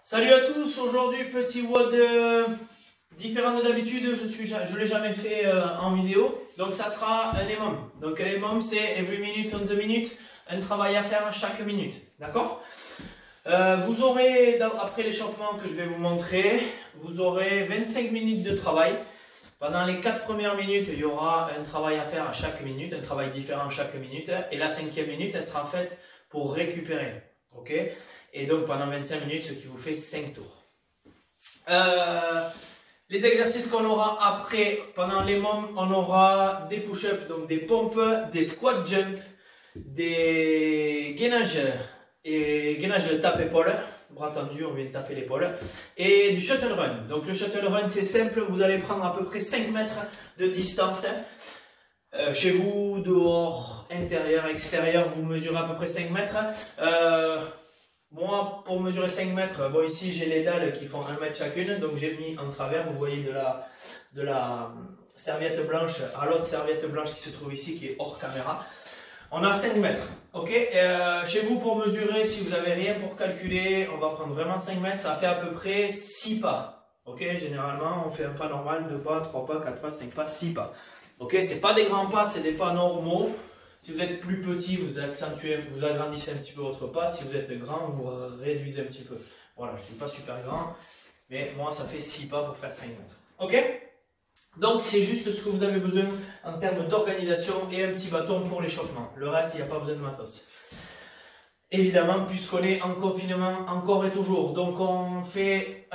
Salut à tous, aujourd'hui petit WOD différent de d'habitude, je l'ai jamais fait en vidéo, donc ça sera un EMOM. Donc un EMOM c'est every minute on the minute, un travail à faire à chaque minute, d'accord? Vous aurez, après l'échauffement que je vais vous montrer, vous aurez 25 minutes de travail. Pendant les 4 premières minutes, il y aura un travail à faire à chaque minute, un travail différent chaque minute, et la 5e minute, elle sera faite pour récupérer, ok? Et donc pendant 25 minutes, ce qui vous fait 5 tours. Les exercices qu'on aura après, pendant les mômes, on aura des push-ups, donc des pompes, des squat jump, des gainages et gainage tape-épaule, bras tendus, on vient taper l'épaule, et du shuttle run. Donc le shuttle run, c'est simple, vous allez prendre à peu près 5 mètres de distance. Chez vous, dehors, intérieur, extérieur, vous mesurez à peu près 5 mètres. Moi, pour mesurer 5 mètres, bon ici j'ai les dalles qui font 1 mètre chacune, donc j'ai mis en travers, vous voyez de la serviette blanche à l'autre serviette blanche qui se trouve ici, qui est hors caméra. On a 5 mètres, ok? Chez vous, pour mesurer, si vous n'avez rien pour calculer, on va prendre vraiment 5 mètres, ça fait à peu près 6 pas, ok? Généralement, on fait un pas normal, 2 pas, 3 pas, 4 pas, 5 pas, 6 pas, ok? C'est pas des grands pas, c'est des pas normaux. Si vous êtes plus petit, vous accentuez, vous agrandissez un petit peu votre pas. Si vous êtes grand, vous réduisez un petit peu. Voilà, je ne suis pas super grand, mais moi, ça fait 6 pas pour faire 5 mètres. Ok? Donc, c'est juste ce que vous avez besoin en termes d'organisation et un petit bâton pour l'échauffement. Le reste, il n'y a pas besoin de matos. Évidemment, puisqu'on est en confinement encore et toujours, donc on fait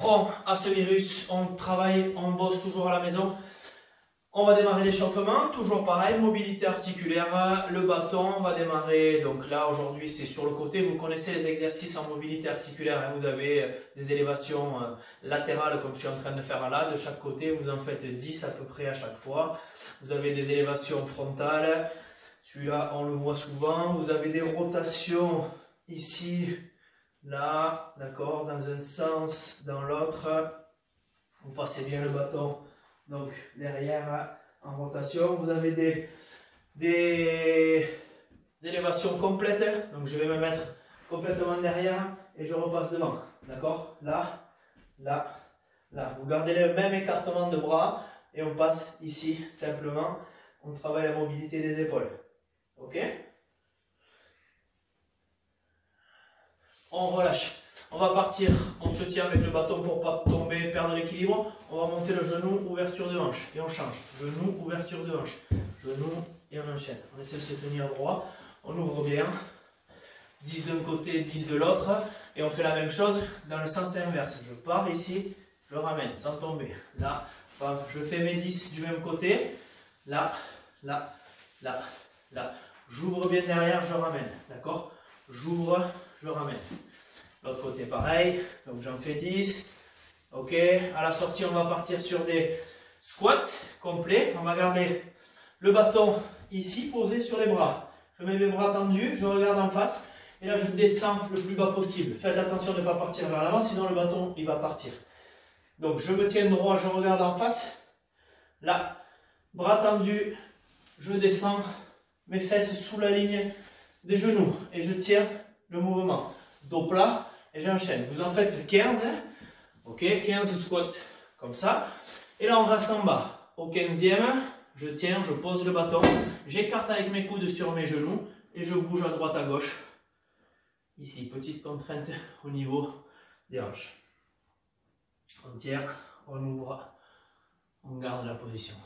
front à ce virus, on travaille, on bosse toujours à la maison. On va démarrer l'échauffement, toujours pareil, mobilité articulaire, le bâton, on va démarrer, donc là aujourd'hui c'est sur le côté, vous connaissez les exercices en mobilité articulaire, hein, vous avez des élévations latérales comme je suis en train de faire là, de chaque côté, vous en faites 10 à peu près à chaque fois, vous avez des élévations frontales, celui-là on le voit souvent, vous avez des rotations ici, là, d'accord, dans un sens, dans l'autre, vous passez bien le bâton. Donc derrière en rotation, vous avez des élévations complètes. Donc je vais me mettre complètement derrière et je repasse devant. D'accord? Là, là, là. Vous gardez le même écartement de bras et on passe ici simplement. On travaille la mobilité des épaules. Ok? On relâche. On va partir, on se tient avec le bâton pour ne pas tomber, perdre l'équilibre. On va monter le genou, ouverture de hanche. Et on change. Genou, ouverture de hanche. Genou et on enchaîne. On essaie de se tenir droit. On ouvre bien. 10 d'un côté, 10 de l'autre. Et on fait la même chose dans le sens inverse. Je pars ici, je ramène sans tomber. Là, je fais mes 10 du même côté. Là, là, là, là. J'ouvre bien derrière, je ramène. D'accord? J'ouvre, je ramène. L'autre côté pareil, donc j'en fais 10. Ok, à la sortie on va partir sur des squats complets. On va garder le bâton ici posé sur les bras. Je mets mes bras tendus, je regarde en face et là je descends le plus bas possible. Faites attention de ne pas partir vers l'avant, sinon le bâton il va partir. Donc je me tiens droit, je regarde en face. Là, bras tendus, je descends mes fesses sous la ligne des genoux et je tiens le mouvement. Dos plat. Et j'enchaîne. Vous en faites 15. Ok, 15 squats comme ça. Et là, on reste en bas. Au 15e, je tiens, je pose le bâton. J'écarte avec mes coudes sur mes genoux. Et je bouge à droite, à gauche. Ici, petite contrainte au niveau des hanches. On tient, on ouvre, on garde la position.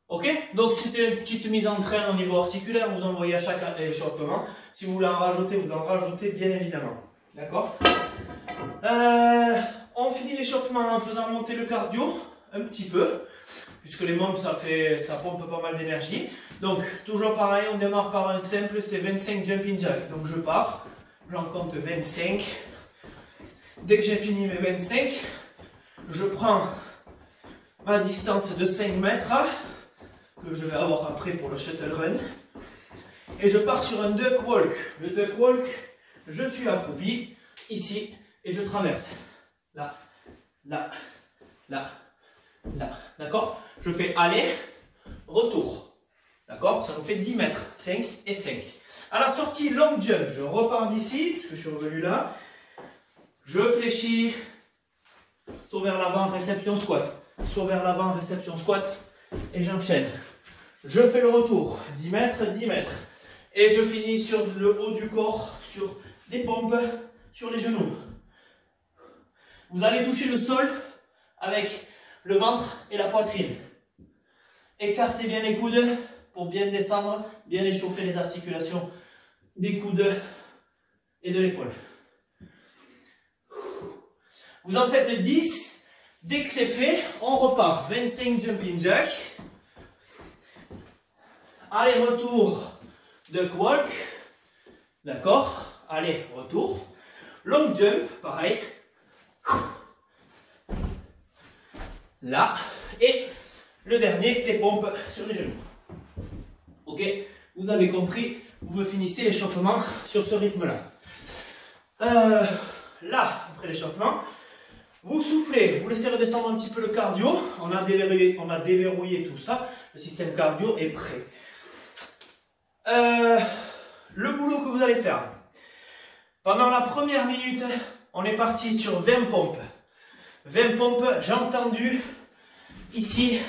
Ok, donc c'était une petite mise en train au niveau articulaire, vous en voyez à chaque échauffement. Si vous voulez en rajouter, vous en rajoutez bien évidemment. D'accord? On finit l'échauffement en faisant monter le cardio un petit peu, puisque les membres ça pompe pas mal d'énergie. Donc toujours pareil, on démarre par un simple, c'est 25 jumping jack. Donc je pars, j'en compte 25. Dès que j'ai fini mes 25, je prends ma distance de 5 mètres. Que je vais avoir après pour le shuttle run. Et je pars sur un duck walk. Le duck walk, je suis accroupi ici et je traverse. Là, là, là, là. D'accord? Je fais aller, retour. D'accord? Ça nous fait 10 mètres. 5 et 5. À la sortie, long jump. Je repars d'ici, puisque je suis revenu là. Je fléchis. Saut vers l'avant, réception squat. Saut vers l'avant, réception squat. Et j'enchaîne. Je fais le retour. 10 mètres, 10 mètres. Et je finis sur le haut du corps, sur des pompes, sur les genoux. Vous allez toucher le sol avec le ventre et la poitrine. Écartez bien les coudes pour bien descendre, bien échauffer les articulations des coudes et de l'épaule. Vous en faites 10. Dès que c'est fait, on repart. 25 jumping jack. Allez, retour duck walk. D'accord? Allez, retour. Long jump, pareil. Là. Et le dernier, les pompes sur les genoux. Ok? Vous avez compris. Vous me finissez l'échauffement sur ce rythme-là. Là, après l'échauffement, vous soufflez, vous laissez redescendre un petit peu le cardio. On a déverrouillé tout ça. Le système cardio est prêt. Le boulot que vous allez faire. Pendant la première minute, on est parti sur 20 pompes. 20 pompes, j'ai entendu ici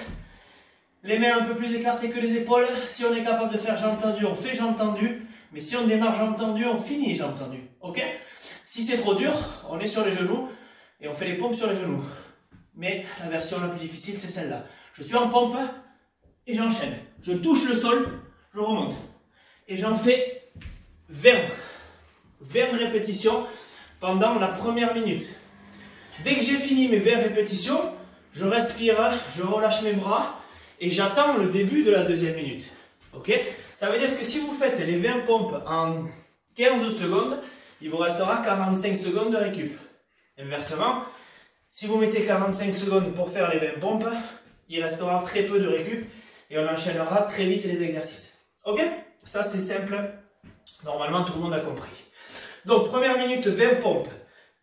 les mains un peu plus écartées que les épaules. Si on est capable de faire j'ai entendu, on fait j'ai entendu. Mais si on démarre j'ai entendu, on finit j'ai entendu. Ok? Si c'est trop dur, on est sur les genoux et on fait les pompes sur les genoux. Mais la version la plus difficile, c'est celle-là. Je suis en pompe et j'enchaîne. Je touche le sol, je remonte. Et j'en fais 20. 20 répétitions pendant la première minute. Dès que j'ai fini mes 20 répétitions, je respire, je relâche mes bras et j'attends le début de la deuxième minute. Ok? Ça veut dire que si vous faites les 20 pompes en 15 secondes, il vous restera 45 secondes de récup. Inversement, si vous mettez 45 secondes pour faire les 20 pompes, il restera très peu de récup et on enchaînera très vite les exercices. Ok? Ça c'est simple. Normalement tout le monde a compris. Donc première minute 20 pompes.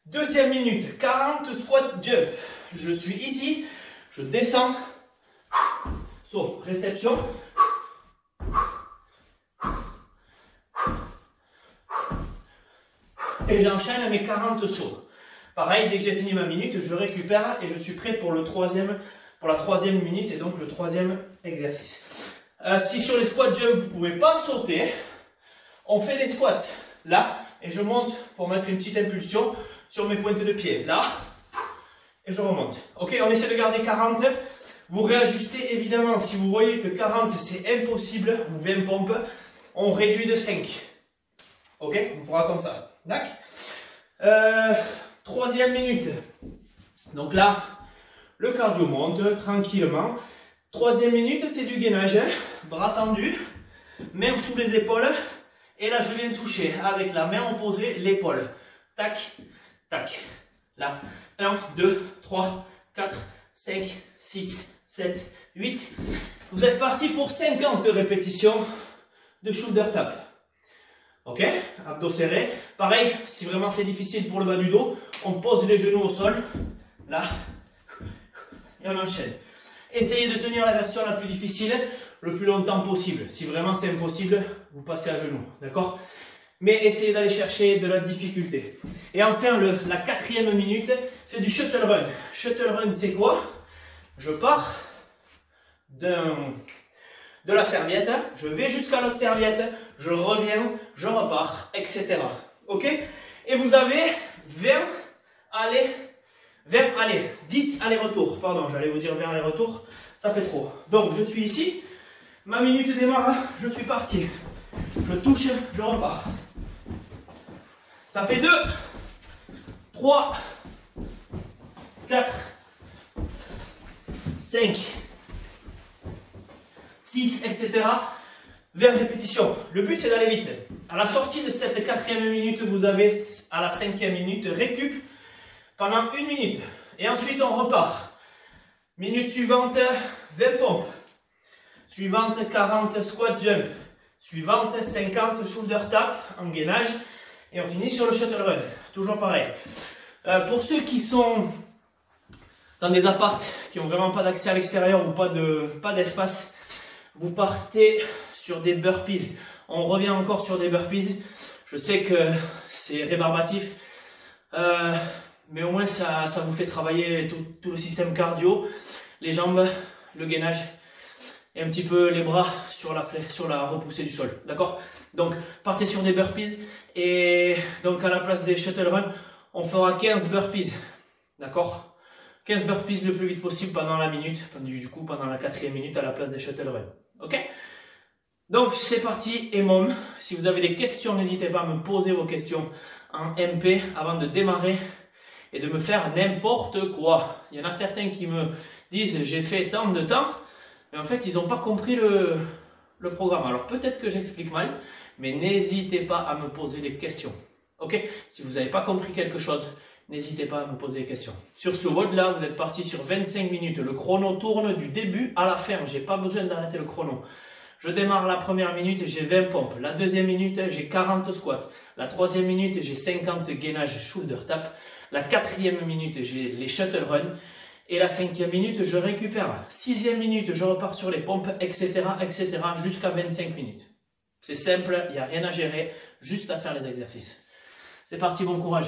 Deuxième minute 40 squat jump. Je suis ici, je descends. Saut, réception. Et j'enchaîne mes 40 sauts. Pareil, dès que j'ai fini ma minute, je récupère et je suis prêt pour la troisième minute et donc le troisième exercice. Si sur les squat jump, vous ne pouvez pas sauter, on fait des squats là et je monte pour mettre une petite impulsion sur mes pointes de pied. Là et je remonte. Ok, on essaie de garder 40. Vous réajustez évidemment. Si vous voyez que 40 c'est impossible, ou 20 pompes, on réduit de 5. Ok, on fera comme ça. D'accord. Troisième minute. Donc là, le cardio monte tranquillement. Troisième minute, c'est du gainage. Bras tendus, main sous les épaules. Et là, je viens toucher avec la main opposée l'épaule. Tac, tac. Là, 1, 2, 3, 4, 5, 6, 7, 8. Vous êtes parti pour 50 répétitions de shoulder tap. Ok, abdos serrés. Pareil, si vraiment c'est difficile pour le bas du dos, on pose les genoux au sol. Là, et on enchaîne. Essayez de tenir la version la plus difficile le plus longtemps possible. Si vraiment c'est impossible, vous passez à genoux. D'accord? Mais essayez d'aller chercher de la difficulté. Et enfin, la quatrième minute, c'est du shuttle run. Shuttle run, c'est quoi? Je pars de la serviette, je vais jusqu'à l'autre serviette, je reviens, je repars, etc. Ok? Et vous avez 20 10 allers-retours. Pardon, j'allais vous dire 20 allers-retours, ça fait trop. Donc je suis ici, ma minute démarre, je suis parti. Je touche, je repars. Ça fait 2, 3, 4, 5, 6, etc. 20 répétitions. Le but, c'est d'aller vite. À la sortie de cette quatrième minute, vous avez à la cinquième minute récup pendant 1 minute. Et ensuite, on repart. Minute suivante, 20 pompes. Suivante, 40 squat jump. Suivante, 50 shoulder tap en gainage. Et on finit sur le shuttle run. Toujours pareil. Pour ceux qui sont dans des apparts qui n'ont vraiment pas d'accès à l'extérieur ou pas d'espace, vous partez sur des burpees. On revient encore sur des burpees. Je sais que c'est rébarbatif, mais au moins ça vous fait travailler tout le système cardio, les jambes, le gainage et un petit peu les bras sur la repoussée du sol. D'accord? Donc, partez sur des burpees et donc à la place des shuttle run, on fera 15 burpees. D'accord? 15 burpees le plus vite possible pendant la minute, du coup pendant la 4e minute à la place des shuttle run. Ok? Donc c'est parti et môme, si vous avez des questions, n'hésitez pas à me poser vos questions en MP avant de démarrer et de me faire n'importe quoi. Il y en a certains qui me disent j'ai fait tant de temps, mais en fait ils n'ont pas compris le programme. Alors peut-être que j'explique mal, mais n'hésitez pas à me poser des questions. Ok? Si vous n'avez pas compris quelque chose, n'hésitez pas à me poser des questions. Sur ce WOD-là, vous êtes parti sur 25 minutes. Le chrono tourne du début à la fin. Je n'ai pas besoin d'arrêter le chrono. Je démarre la première minute, j'ai 20 pompes. La deuxième minute, j'ai 40 squats. La troisième minute, j'ai 50 gainage shoulder tap. La 4e minute, j'ai les shuttle run. Et la 5e minute, je récupère. 6e minute, je repars sur les pompes, etc., etc., jusqu'à 25 minutes. C'est simple, il n'y a rien à gérer, juste à faire les exercices. C'est parti, bon courage.